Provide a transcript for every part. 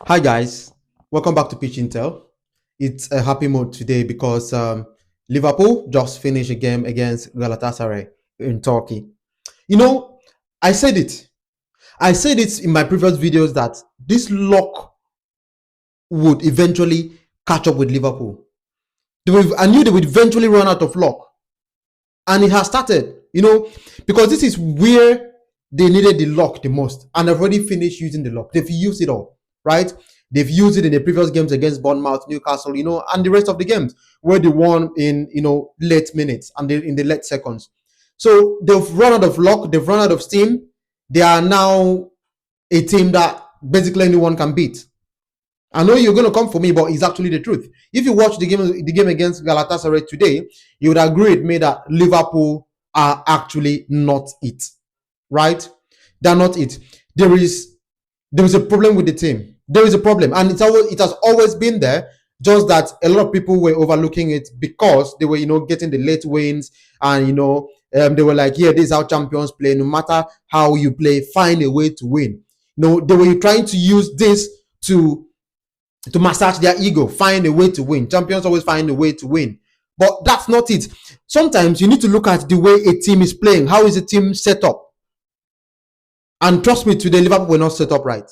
Hi guys, welcome back to Pitch Intel. It's a happy mood today because Liverpool just finished a game against Galatasaray in Turkey. You know, I said it. I said it in my previous videos that this luck would eventually catch up with Liverpool. I knew they would eventually run out of luck, and it has started. Because this is where they needed the luck the most, and they've already finished using the luck. They've used it all, right? They've used it in the previous games against Bournemouth, Newcastle, and the rest of the games where they won in late minutes and in the late seconds. So they've run out of luck, they've run out of steam. They are now a team that basically anyone can beat. I know you're going to come for me, but it's actually the truth. If you watch the game against Galatasaray today, you would agree with me that Liverpool are actually not it, right? They're not it. There is a problem with the team. There is a problem, and it has always been there. Just that a lot of people were overlooking it because they were getting the late wins, and they were like, yeah, this is how champions play. No matter how you play, find a way to win. They were trying to use this to massage their ego, find a way to win. Champions always find a way to win. But that's not it. Sometimes you need to look at the way a team is playing. How is a team set up? And trust me, today Liverpool were not set up right.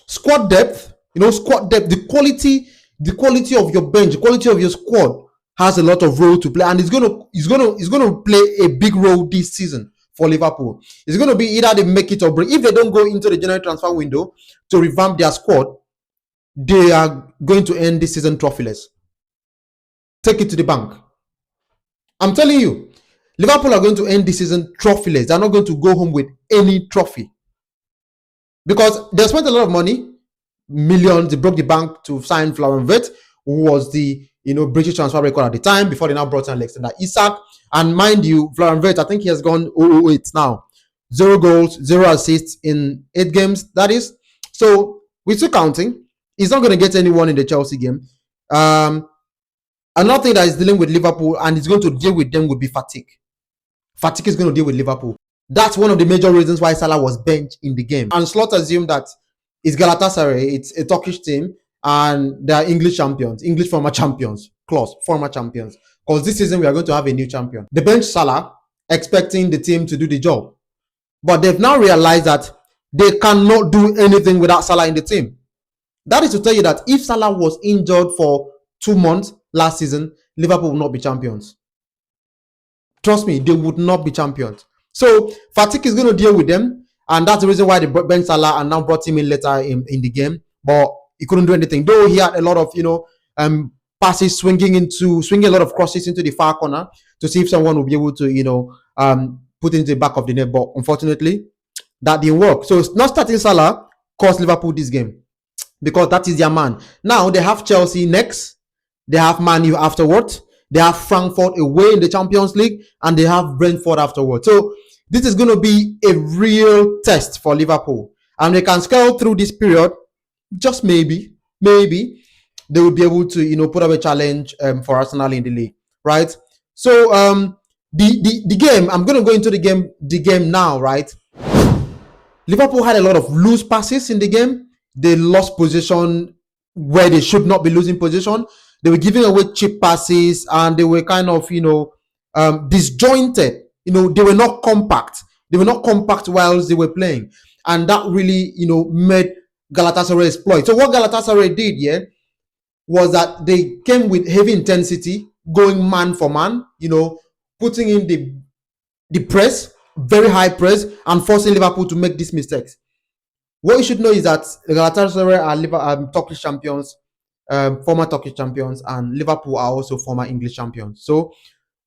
Squad depth, the quality of your bench, the quality of your squad has a lot of role to play, and it's gonna play a big role this season for Liverpool. It's gonna be either they make it or break. If they don't go into the January transfer window to revamp their squad, they are going to end this season trophyless. Take it to the bank. I'm telling you, Liverpool are going to end this season trophyless. They're not going to go home with any trophy because they spent a lot of money, millions. They broke the bank to sign Florian Wirtz, who was the British transfer record at the time before they now brought in Alexander Isak. And mind you, Florian Wirtz, I think he has gone 0-8 now. 0 goals, 0 assists in 8 games. That is. So we're still counting. He's not going to get anyone in the Chelsea game. Another thing that is dealing with Liverpool and is going to deal with them would be fatigue. Fatigue is going to deal with Liverpool. That's one of the major reasons why Salah was benched in the game. And Slot assumed that it's Galatasaray, it's a Turkish team, and they're English champions, English former champions, former champions. Because this season we are going to have a new champion. They benched Salah, expecting the team to do the job. But they've now realized that they cannot do anything without Salah in the team. That is to tell you that if Salah was injured for 2 months last season, Liverpool would not be champions. Trust me, they would not be champions. So fatigue is going to deal with them, and that's the reason why they benched Salah and now brought him in later in the game. But he couldn't do anything, though he had a lot of passes, swinging a lot of crosses into the far corner to see if someone will be able to put into the back of the net. But unfortunately, that didn't work. So not starting Salah cost Liverpool this game, because that is their man. Now they have Chelsea next. They have Man U afterwards. They have Frankfurt away in the Champions League, and they have Brentford afterwards. So this is going to be a real test for Liverpool. And they can scale through this period. Just maybe they will be able to put up a challenge for Arsenal in the league, right? So the game, I'm going to go into the game now, right? Liverpool had a lot of loose passes in the game. They lost position where they should not be losing position. They were giving away cheap passes, and they were kind of disjointed. They were not compact. They were not compact whilst they were playing, and that really made Galatasaray exploit. So what Galatasaray did was that they came with heavy intensity, going man for man, putting in the press, very high press, and forcing Liverpool to make these mistakes. What you should know is that Galatasaray are Turkish champions, former Turkish champions, and Liverpool are also former English champions. So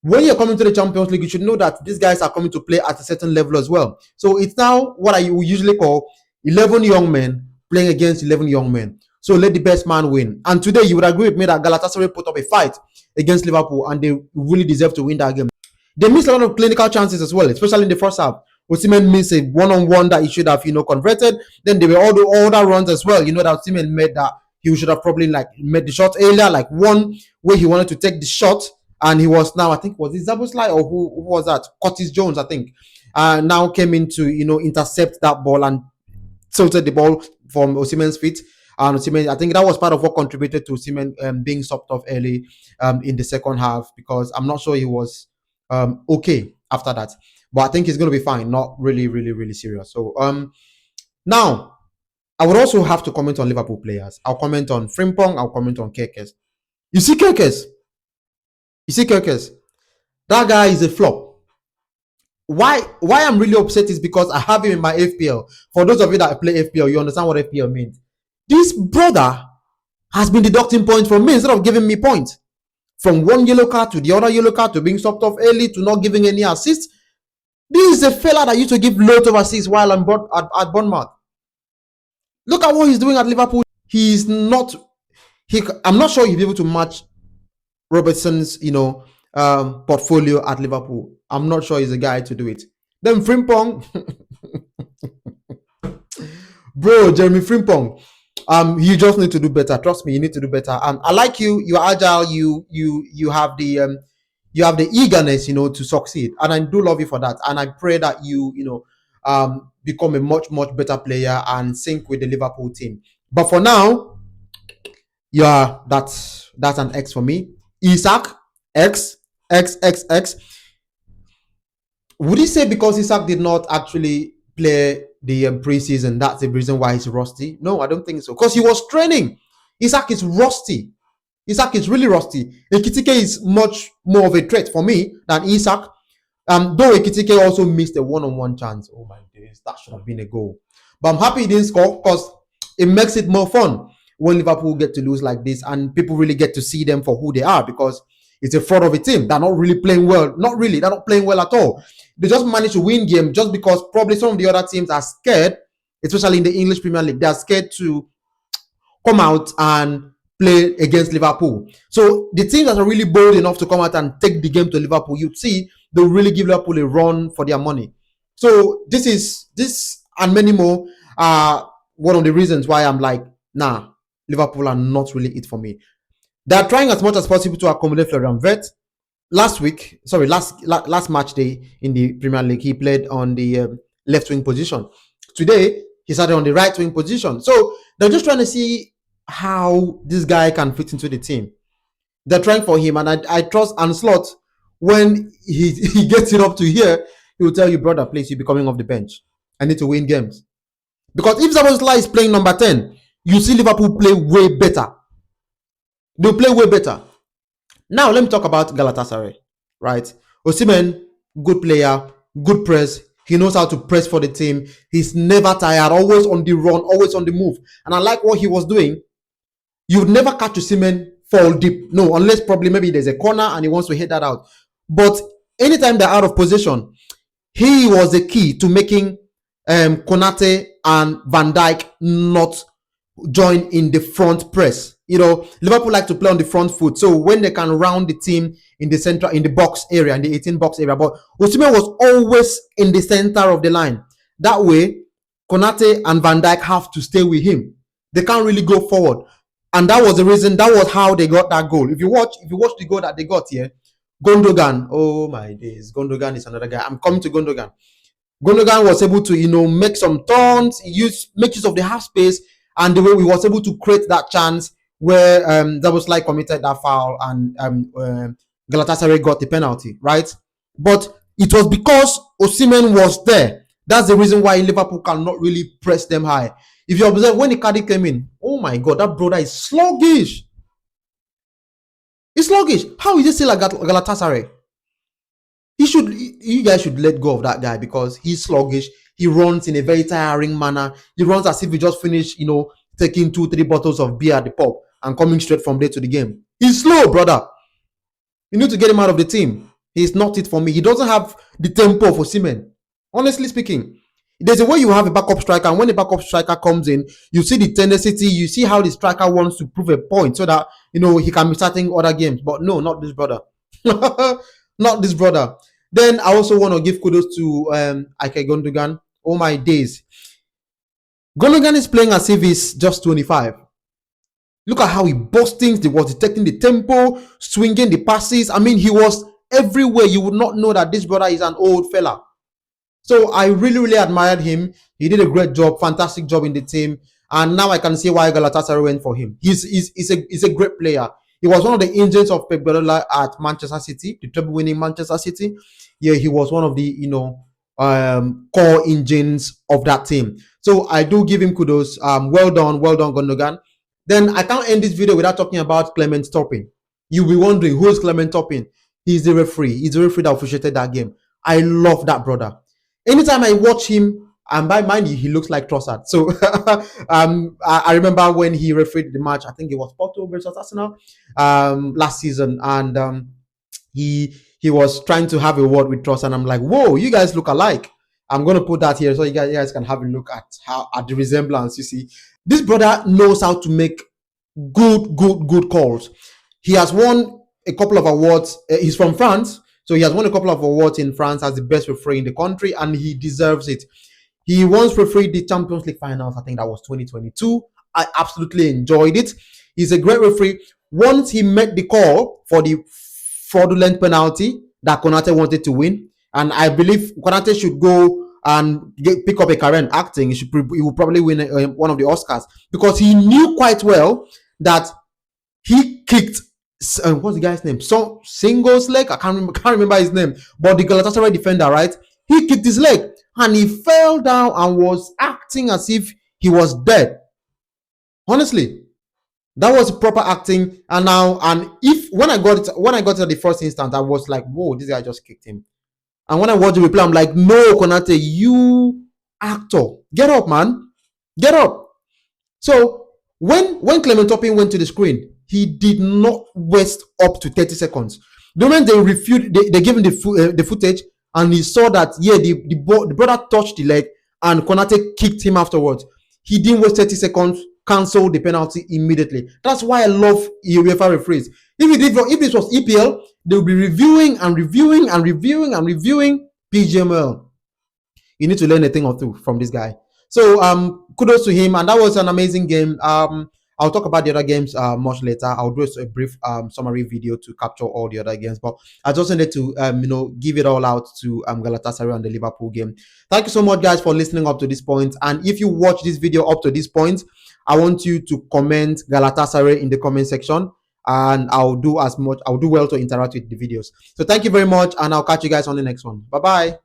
when you're coming to the Champions League, you should know that these guys are coming to play at a certain level as well. So it's now what I usually call 11 young men playing against 11 young men. So let the best man win. And today you would agree with me that Galatasaray put up a fight against Liverpool, and they really deserve to win that game. They missed a lot of clinical chances as well, especially in the first half. Osimhen missed a one-on-one that he should have converted. Then there were all the other runs as well, that Osimhen made that he should have probably made the shot earlier, like one where he wanted to take the shot, and he was now, I think, was it Zaboslai or who was that? Curtis Jones, I think, now came in to intercept that ball and tilted the ball from Osimhen's feet. And Osimhen, I think that was part of what contributed to Osimhen being stopped off early in the second half, because I'm not sure he was okay after that. But I think he's going to be fine. Not really, really, really serious. So now I would also have to comment on Liverpool players. I'll comment on Frimpong. I'll comment on Kekes. You see Kekes. You see Kekes. That guy is a flop. Why I'm really upset is because I have him in my FPL. For those of you that play FPL, you understand what FPL means. This brother has been deducting points from me instead of giving me points. From one yellow card to the other yellow card to being stopped off early to not giving any assists. This is a fella that used to give loads of assists while I'm at Bournemouth. Look at what he's doing at Liverpool. He's not. I'm not sure he'll be able to match Robertson's, portfolio at Liverpool. I'm not sure he's a guy to do it. Then Frimpong, bro, Jeremy Frimpong. You just need to do better. Trust me, you need to do better. I like you. You're agile. You have the eagerness, to succeed, and I do love you for that. And I pray that you become a much better player and sync with the Liverpool team. But for now, yeah, that's an X for me. Isak, X. Would you say because Isak did not actually play the preseason, that's the reason why he's rusty? No, I don't think so. Because he was training. Isak is rusty. Isak is really rusty. Ekitike is much more of a threat for me than Isak. Though Ekitike also missed a one-on-one chance. Oh my days, that should have been a goal. But I'm happy he didn't score because it makes it more fun when Liverpool get to lose like this and people really get to see them for who they are, because it's a fraud of a team. They're not really playing well. Not really. They're not playing well at all. They just managed to win game just because probably some of the other teams are scared, especially in the English Premier League. They're scared to come out and play against Liverpool. So the teams that are really bold enough to come out and take the game to Liverpool, you'd see they'll really give Liverpool a run for their money. So this and many more are one of the reasons why I'm like, nah, Liverpool are not really it for me. They're trying as much as possible to accommodate Florian Wirtz. Last match day in the Premier League, he played on the left wing position. Today, he started on the right wing position. So they're just trying to see how this guy can fit into the team. They're trying for him, and I trust Anslot. When he gets it up to here, he will tell you, brother, please, you'll be coming off the bench. I need to win games. Because if Szoboszlai is playing number 10, you see Liverpool play way better. They'll play way better. Now, let me talk about Galatasaray, right? Osimhen, good player, good press. He knows how to press for the team. He's never tired, always on the run, always on the move. And I like what he was doing. You'd never catch Osimhen fall deep. No, unless probably maybe there's a corner and he wants to hit that out. But anytime they're out of position, he was the key to making Konate and Van Dijk not join in the front press. Liverpool like to play on the front foot. So when they can round the team in the center, in the box area, in the 18 box area, but Osimhen was always in the center of the line. That way, Konate and Van Dijk have to stay with him. They can't really go forward. And that was the reason, that was how they got that goal. If you watch the goal that they got here, Gundogan, oh my days, Gundogan is another guy. I'm coming to Gundogan. Gundogan was able to, make some turns, make use of the half space, and the way we was able to create that chance where Szoboszlai committed that foul and Galatasaray got the penalty, right? But it was because Osimhen was there. That's the reason why Liverpool cannot really press them high. If you observe, when Icardi came in, oh my God, that brother is sluggish. He's sluggish. How is he still like Galatasaray? You guys should let go of that guy because he's sluggish. He runs in a very tiring manner. He runs as if he just finished, taking 2-3 bottles of beer at the pub and coming straight from there to the game. He's slow, brother. You need to get him out of the team. He's not it for me. He doesn't have the tempo of Osimhen. Honestly speaking, there's a way you have a backup striker, and when the backup striker comes in, you see the tenacity, you see how the striker wants to prove a point so that, he can be starting other games. But no, not this brother. Not this brother. Then I also want to give kudos to Ike Gundogan. Oh my days. Gundogan is playing as if he's just 25. Look at how he busts things. He was detecting the tempo, swinging the passes. I mean, he was everywhere. You would not know that this brother is an old fella. So I really, really admired him. He did a great job, fantastic job in the team. and now I can see why Galatasaray went for him. He's a great player. He was one of the engines of Pep Guardiola at Manchester City, the treble-winning Manchester City. Yeah, he was one of the core engines of that team. So I do give him kudos. Well done, Gundogan. Then I can't end this video without talking about Clement Toppin. You'll be wondering, who is Clement Toppin? He's the referee. He's the referee that officiated that game. I love that brother. Anytime I watch him, and by mind you, he looks like Trossard. So I remember when he refereed the match. I think it was Porto versus Arsenal last season, and he was trying to have a word with Trossard. And I'm like, whoa, you guys look alike. I'm gonna put that here so you guys can have a look at the resemblance. You see, this brother knows how to make good calls. He has won a couple of awards. He's from France, so he has won a couple of awards in France as the best referee in the country, and he deserves it. He once refereed the Champions League finals. I think that was 2022. I absolutely enjoyed it. He's a great referee. Once he met the call for the fraudulent penalty that Konate wanted to win, and I believe Konate should go and pick up a career in acting. He will probably win one of the Oscars, because he knew quite well that he kicked what's the guy's name? So Singo's leg. I can't remember his name, but the Galatasaray defender, right? He kicked his leg and he fell down and was acting as if he was dead. Honestly, that was proper acting. And now, and if when I got to the first instant, I was like, whoa, this guy just kicked him. And when I watched the replay, I'm like, no, Konate, you actor, get up, man, get up. So when Clement Toppin went to the screen, he did not waste up to 30 seconds. The moment they gave him the footage, and he saw that, yeah, the brother touched the leg, and Konate kicked him afterwards. He didn't waste 30 seconds, canceled the penalty immediately. That's why I love UEFA referees. If this was EPL, they will be reviewing PGML. You need to learn a thing or two from this guy. So kudos to him, and that was an amazing game. I'll talk about the other games much later. I'll do a brief summary video to capture all the other games, but I just wanted to give it all out to Galatasaray and the Liverpool game. Thank you so much, guys, for listening up to this point. And if you watch this video up to this point, I want you to comment Galatasaray in the comment section, and I'll do well to interact with the videos. So thank you very much, and I'll catch you guys on the next one. Bye bye.